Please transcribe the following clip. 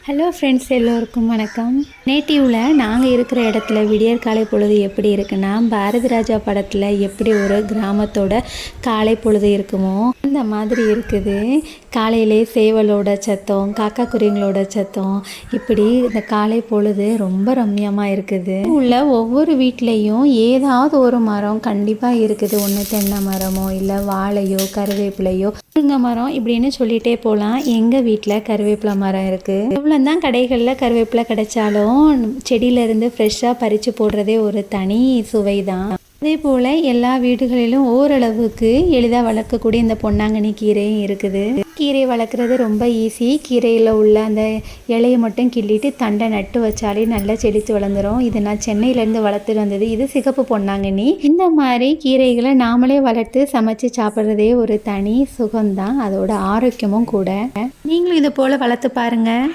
Hello friends, எல்லோருக்கும் வணக்கம். நேட்டிவில் நாங்கள் இருக்கிற இடத்துல விடியற் காலை பொழுது எப்படி இருக்குன்னா, பாரதி ராஜா படத்தில் எப்படி ஒரு கிராமத்தோட காலை பொழுது இருக்குமோ அந்த மாதிரி இருக்குது. காலையிலே சேவலோட சத்தம், காக்கா குருவிங்களோட சத்தம், இப்படி இந்த காலை பொழுது ரொம்ப ரம்மியமாக இருக்குது. உள்ள ஒவ்வொரு வீட்லேயும் ஏதாவது ஒரு மரம் கண்டிப்பாக இருக்குது. ஒன்று தென்னை மரமோ இல்லை வாழையோ கருவேப்பிலையோ முருங்கை மரம் இப்படின்னு சொல்லிகிட்டே போகலாம். எங்கள் வீட்டில் கருவேப்பிலை மரம் இருக்குது. எவ்வளோதான் கடைகளில் கருவேப்பிலை கிடைச்சாலும் செடியிலேருந்து ஃப்ரெஷ்ஷாக பறித்து போடுறதே ஒரு தனி சுவை தான். அதே போல் எல்லா வீடுகளிலும் ஓரளவுக்கு எளிதாக வளர்க்கக்கூடிய இந்த பொன்னாங்கண்ணி கீரையும் இருக்குது. கீரை வளர்க்குறது ரொம்ப ஈஸி. கீரையில் உள்ள அந்த இலையை மட்டும் கிள்ளிட்டு தண்டை நட்டு வச்சாலே நல்லா செழித்து வளர்ந்துடும். இது நான் சென்னையிலேருந்து வளர்த்துட்டு வந்தது. இது சிகப்பு பொன்னாங்கண்ணி. இந்த மாதிரி கீரைகளை நாமளே வளர்த்து சமைச்சு சாப்பிட்றதே ஒரு தனி சுகம்தான், அதோட ஆரோக்கியமும் கூட. நீங்களும் இதை போல் வளர்த்து பாருங்கள்.